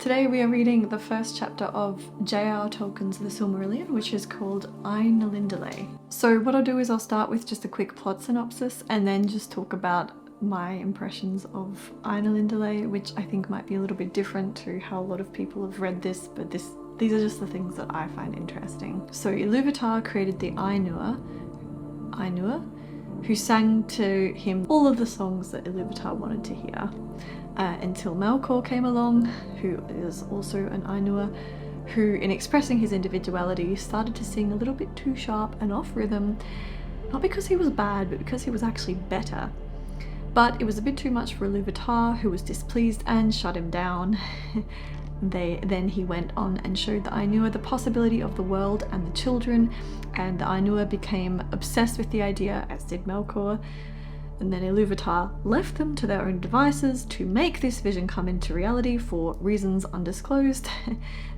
Today we are reading the first chapter of JRR Tolkien's The Silmarillion, which is called Ainulindalë. So what I'll do is I'll start with just a quick plot synopsis and then just talk about my impressions of Ainulindalë, which I think might be a little bit different to how a lot of people have read this, but these are just the things that I find interesting. So Ilúvatar created the Ainur, who sang to him all of the songs that Ilúvatar wanted to hear. Until Melkor came along, who is also an Ainur, who in expressing his individuality started to sing a little bit too sharp and off rhythm, not because he was bad, but because he was actually better. But it was a bit too much for Ilúvatar, who was displeased and shut him down. Then he went on and showed the Ainur the possibility of the world and the children, and the Ainur became obsessed with the idea, as did Melkor. And then Ilúvatar left them to their own devices to make this vision come into reality for reasons undisclosed.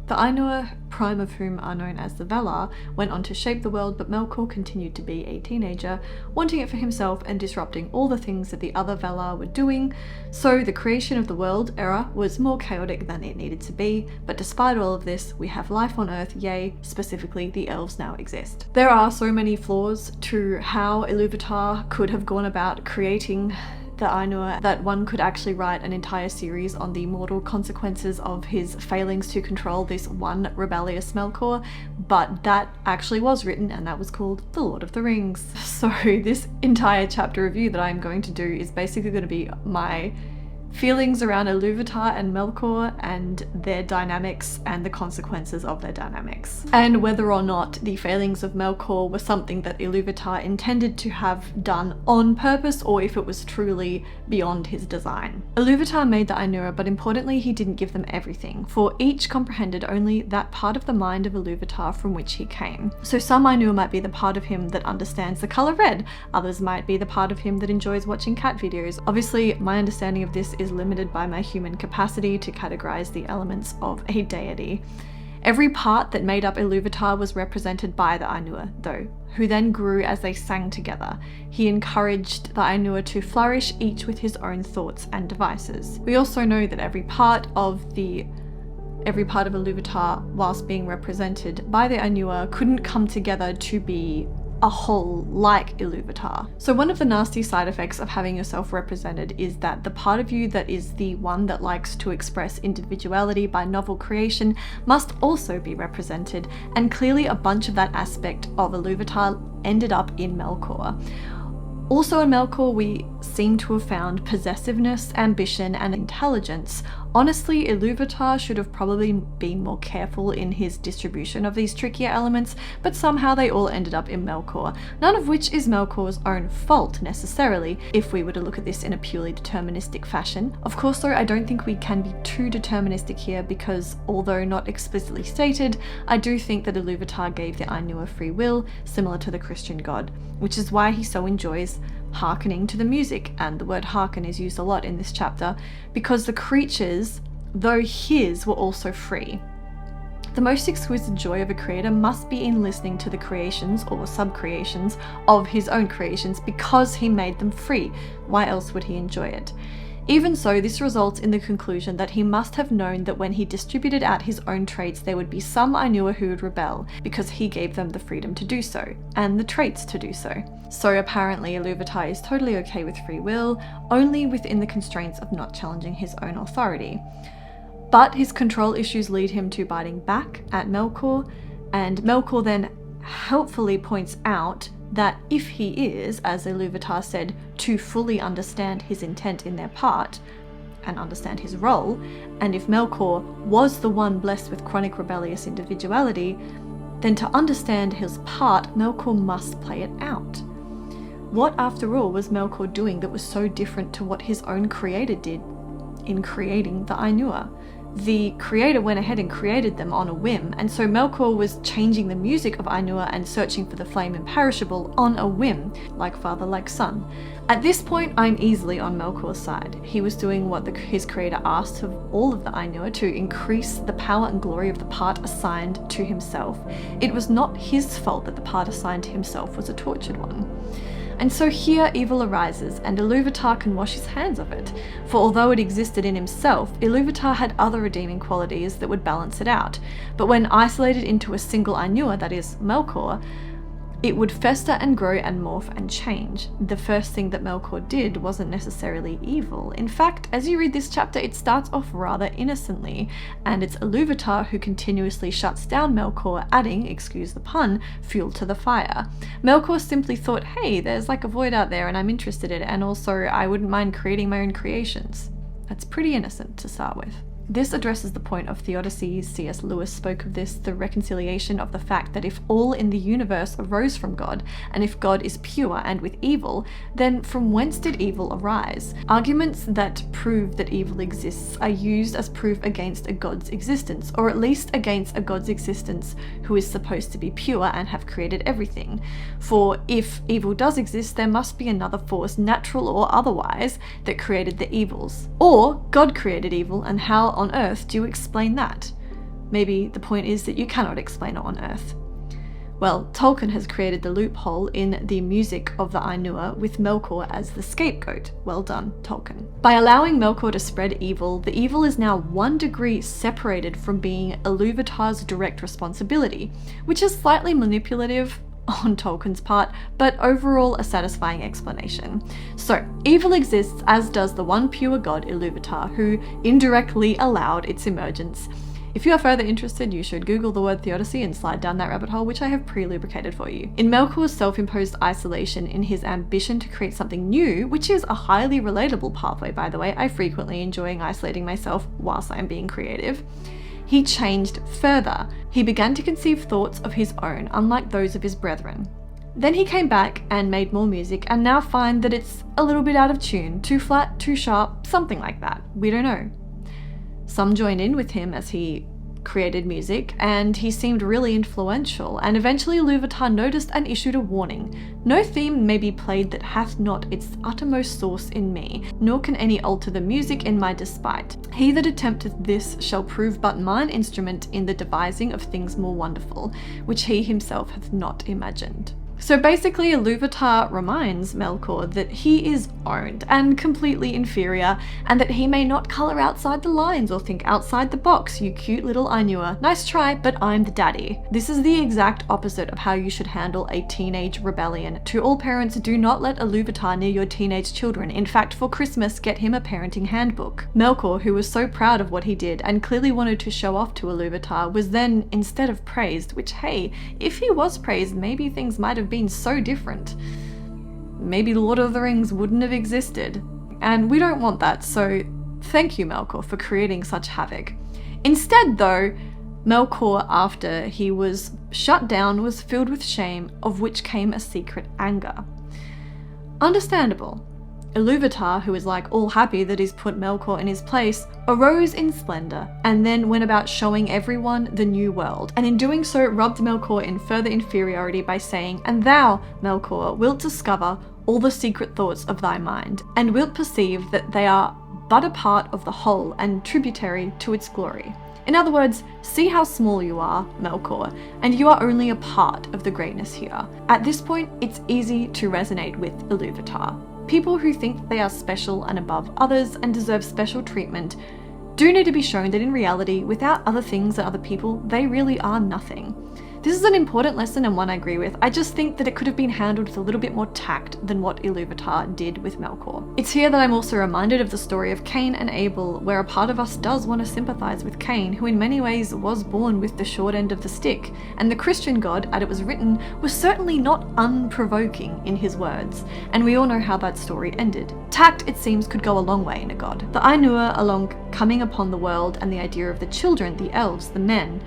The Ainur, prime of whom are known as the Valar, went on to shape the world, but Melkor continued to be a teenager, wanting it for himself and disrupting all the things that the other Valar were doing. So the creation of the world era was more chaotic than it needed to be, but despite all of this, we have life on Earth, yay, specifically the elves now exist. There are so many flaws to how Ilúvatar could have gone about creating the Ainur that one could actually write an entire series on the mortal consequences of his failings to control this one rebellious Melkor, but that actually was written, and that was called The Lord of the Rings. So this entire chapter review that I'm going to do is basically going to be my feelings around Ilúvatar and Melkor and their dynamics and the consequences of their dynamics, and whether or not the failings of Melkor were something that Ilúvatar intended to have done on purpose, or if it was truly beyond his design. Ilúvatar made the Ainur, but importantly he didn't give them everything, for each comprehended only that part of the mind of Ilúvatar from which he came. So some Ainur might be the part of him that understands the colour red, others might be the part of him that enjoys watching cat videos. Obviously my understanding of this is limited by my human capacity to categorize the elements of a deity. Every part that made up Ilúvatar was represented by the Ainur, though, who then grew as they sang together. He encouraged the Ainur to flourish, each with his own thoughts and devices. We also know that every part of Ilúvatar, whilst being represented by the Ainur, couldn't come together to be a whole like Ilúvatar. So one of the nasty side effects of having yourself represented is that the part of you that is the one that likes to express individuality by novel creation must also be represented, and clearly a bunch of that aspect of Ilúvatar ended up in Melkor. Also in Melkor we seem to have found possessiveness, ambition and intelligence. Honestly, Ilúvatar should have probably been more careful in his distribution of these trickier elements, but somehow they all ended up in Melkor, none of which is Melkor's own fault necessarily, if we were to look at this in a purely deterministic fashion. Of course though, I don't think we can be too deterministic here, because although not explicitly stated, I do think that Ilúvatar gave the Ainur free will, similar to the Christian God, which is why he so enjoys hearkening to the music, and the word hearken is used a lot in this chapter, because the creatures, though his, were also free. The most exquisite joy of a creator must be in listening to the creations or sub-creations of his own creations, because he made them free. Why else would he enjoy it? Even so, this results in the conclusion that he must have known that when he distributed out his own traits, there would be some Ainur who would rebel, because he gave them the freedom to do so, and the traits to do so. So apparently Ilúvatar is totally okay with free will, only within the constraints of not challenging his own authority. But his control issues lead him to biting back at Melkor, and Melkor then helpfully points out that if he is, as Ilúvatar said, to fully understand his intent in their part, and understand his role, and if Melkor was the one blessed with chronic rebellious individuality, then to understand his part, Melkor must play it out. What, after all, was Melkor doing that was so different to what his own creator did in creating the Ainur? The creator went ahead and created them on a whim, and so Melkor was changing the music of Ainur and searching for the flame imperishable on a whim, like father like son. At this point, I'm easily on Melkor's side. He was doing what his creator asked of all of the Ainur, to increase the power and glory of the part assigned to himself. It was not his fault that the part assigned to himself was a tortured one. And so here evil arises, and Ilúvatar can wash his hands of it. For although it existed in himself, Ilúvatar had other redeeming qualities that would balance it out. But when isolated into a single Ainur, that is, Melkor, it would fester and grow and morph and change. The first thing that Melkor did wasn't necessarily evil. In fact, as you read this chapter, it starts off rather innocently, and it's Ilúvatar who continuously shuts down Melkor, adding, excuse the pun, fuel to the fire. Melkor simply thought, hey, there's like a void out there and I'm interested in it, and also I wouldn't mind creating my own creations. That's pretty innocent to start with. This addresses the point of theodicy. C.S. Lewis spoke of this, the reconciliation of the fact that if all in the universe arose from God, and if God is pure and with evil, then from whence did evil arise? Arguments that prove that evil exists are used as proof against a God's existence, or at least against a God's existence who is supposed to be pure and have created everything. For if evil does exist, there must be another force, natural or otherwise, that created the evils. Or God created evil, and how on earth do you explain that? Maybe the point is that you cannot explain it on earth. Well, Tolkien has created the loophole in the music of the Ainur with Melkor as the scapegoat. Well done, Tolkien. By allowing Melkor to spread evil, the evil is now 1 degree separated from being Ilúvatar's direct responsibility, which is slightly manipulative on Tolkien's part, but overall a satisfying explanation. So, evil exists, as does the one pure god Ilúvatar, who indirectly allowed its emergence. If you are further interested, you should Google the word theodicy and slide down that rabbit hole, which I have pre-lubricated for you. In Melkor's self-imposed isolation, in his ambition to create something new, which is a highly relatable pathway, by the way, I frequently enjoy isolating myself whilst I am being creative, he changed further. He began to conceive thoughts of his own, unlike those of his brethren. Then he came back and made more music, and now find that it's a little bit out of tune, too flat, too sharp, something like that. We don't know. Some joined in with him as he created music, and he seemed really influential, and eventually Ilúvatar noticed and issued a warning. No theme may be played that hath not its uttermost source in me, nor can any alter the music in my despite. He that attempteth this shall prove but mine instrument in the devising of things more wonderful, which he himself hath not imagined. So basically, Ilúvatar reminds Melkor that he is owned and completely inferior, and that he may not colour outside the lines or think outside the box, you cute little Ainur. Nice try, but I'm the daddy. This is the exact opposite of how you should handle a teenage rebellion. To all parents, do not let Ilúvatar near your teenage children. In fact, for Christmas, get him a parenting handbook. Melkor, who was so proud of what he did and clearly wanted to show off to Ilúvatar, was then, instead of praised, which hey, if he was praised, maybe things might have been so different. Maybe Lord of the Rings wouldn't have existed. And we don't want that, so thank you, Melkor, for creating such havoc. Instead, though, Melkor, after he was shut down, was filled with shame, of which came a secret anger. Understandable. Ilúvatar, who is like all happy that he's put Melkor in his place, arose in splendour, and then went about showing everyone the new world, and in doing so rubbed Melkor in further inferiority by saying, "And thou, Melkor, wilt discover all the secret thoughts of thy mind, and wilt perceive that they are but a part of the whole and tributary to its glory." In other words, see how small you are, Melkor, and you are only a part of the greatness here. At this point, it's easy to resonate with Ilúvatar. People who think they are special and above others and deserve special treatment do need to be shown that in reality, without other things and other people, they really are nothing. This is an important lesson and one I agree with. I just think that it could have been handled with a little bit more tact than what Ilúvatar did with Melkor. It's here that I'm also reminded of the story of Cain and Abel, where a part of us does want to sympathise with Cain, who in many ways was born with the short end of the stick, and the Christian God, as it was written, was certainly not unprovoking in his words, and we all know how that story ended. Tact, it seems, could go a long way in a god. The Ainur, along coming upon the world and the idea of the children, the elves, the men,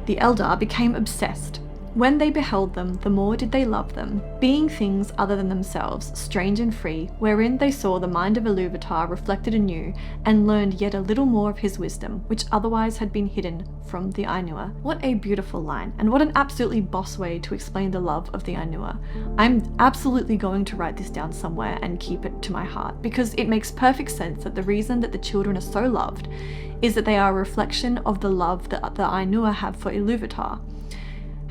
the Eldar, became obsessed. When they beheld them, the more did they love them, being things other than themselves, strange and free, wherein they saw the mind of Ilúvatar reflected anew, and learned yet a little more of his wisdom, which otherwise had been hidden from the Ainur. What a beautiful line, and what an absolutely boss way to explain the love of the Ainur. I'm absolutely going to write this down somewhere and keep it to my heart, because it makes perfect sense that the reason that the children are so loved is that they are a reflection of the love that the Ainur have for Ilúvatar.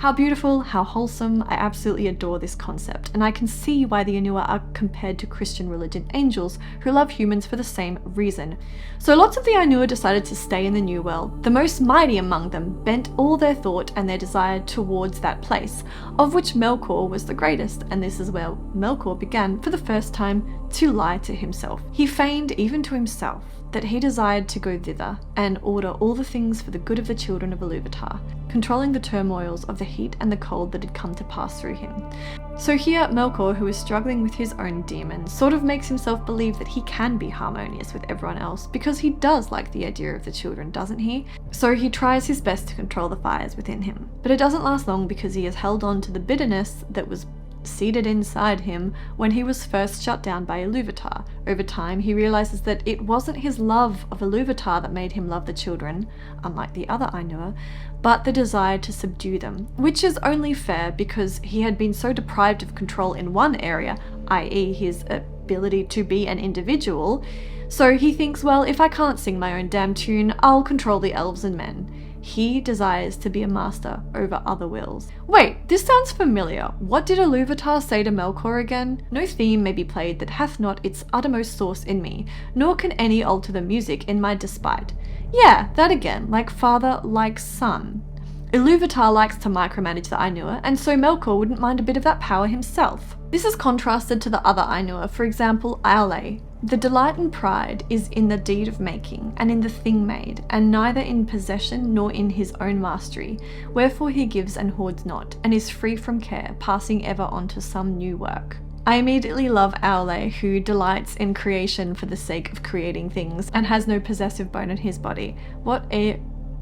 How beautiful, how wholesome. I absolutely adore this concept, and I can see why the Ainulindalë are compared to Christian religion angels who love humans for the same reason. So lots of the Ainulindalë decided to stay in the New World. The most mighty among them bent all their thought and their desire towards that place, of which Melkor was the greatest, and this is where Melkor began for the first time to lie to himself. He feigned, even to himself, that he desired to go thither and order all the things for the good of the children of Ilúvatar, controlling the turmoils of the heat and the cold that had come to pass through him. So here, Melkor, who is struggling with his own demons, sort of makes himself believe that he can be harmonious with everyone else, because he does like the idea of the children, doesn't he? So he tries his best to control the fires within him. But it doesn't last long, because he has held on to the bitterness that was seated inside him when he was first shut down by Ilúvatar. Over time, he realizes that it wasn't his love of Ilúvatar that made him love the children, unlike the other Ainulindalë, but the desire to subdue them, which is only fair because he had been so deprived of control in one area, i.e. his ability to be an individual. So he thinks, well, if I can't sing my own damn tune, I'll control the elves and men. He desires to be a master over other wills. Wait, this sounds familiar. What did Ilúvatar say to Melkor again? No theme may be played that hath not its uttermost source in me, nor can any alter the music in my despite. Yeah, that again, like father, like son. Ilúvatar likes to micromanage the Ainulindalë, and so Melkor wouldn't mind a bit of that power himself. This is contrasted to the other Ainulindalë, for example, Aule. The delight and pride is in the deed of making, and in the thing made, and neither in possession nor in his own mastery, wherefore he gives and hoards not, and is free from care, passing ever on to some new work. I immediately love Aule, who delights in creation for the sake of creating things, and has no possessive bone in his body. What a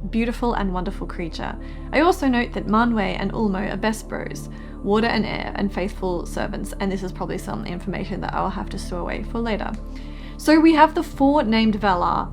beautiful and wonderful creature. I also note that Manwë and Ulmo are best bros, water and air, and faithful servants, and this is probably some information that I will have to store away for later. So we have the four named Valar,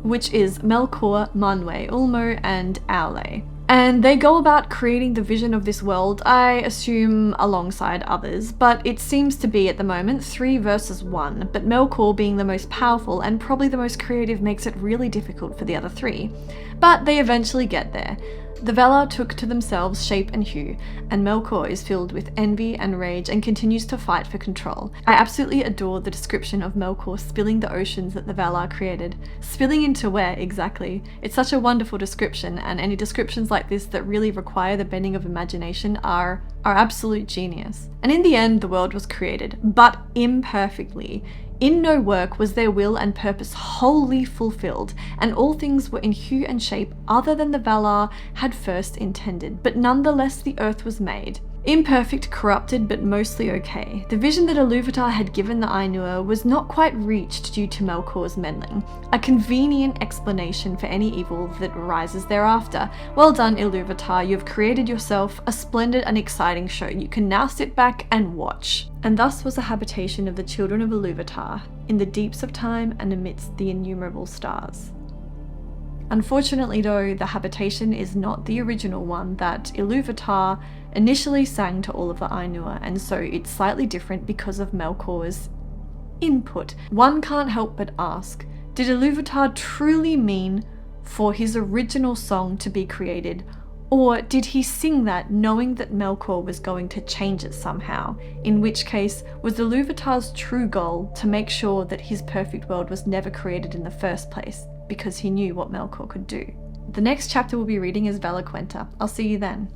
which is Melkor, Manwë, Ulmo, and Aule. And they go about creating the vision of this world, I assume alongside others, but it seems to be at the moment 3 versus 1, but Melkor being the most powerful and probably the most creative makes it really difficult for the other 3. But they eventually get there. The Valar took to themselves shape and hue, and Melkor is filled with envy and rage and continues to fight for control. I absolutely adore the description of Melkor spilling the oceans that the Valar created. Spilling into where, exactly? It's such a wonderful description, and any descriptions like this that really require the bending of imagination are absolute genius. And in the end, the world was created, but imperfectly. In no work was their will and purpose wholly fulfilled, and all things were in hue and shape other than the Valar had first intended, but nonetheless the earth was made. Imperfect, corrupted, but mostly okay. The vision that Ilúvatar had given the Ainulindalë was not quite reached due to Melkor's meddling. A convenient explanation for any evil that rises thereafter. Well done, Ilúvatar, you have created yourself a splendid and exciting show. You can now sit back and watch. And thus was the habitation of the children of Ilúvatar, in the deeps of time and amidst the innumerable stars. Unfortunately though, the habitation is not the original one that Ilúvatar initially sang to all of the Ainulindalë, and so it's slightly different because of Melkor's input. One can't help but ask, did Ilúvatar truly mean for his original song to be created, or did he sing that knowing that Melkor was going to change it somehow? In which case, was Ilúvatar's true goal to make sure that his perfect world was never created in the first place, because he knew what Melkor could do? The next chapter we'll be reading is Valaquenta. I'll see you then.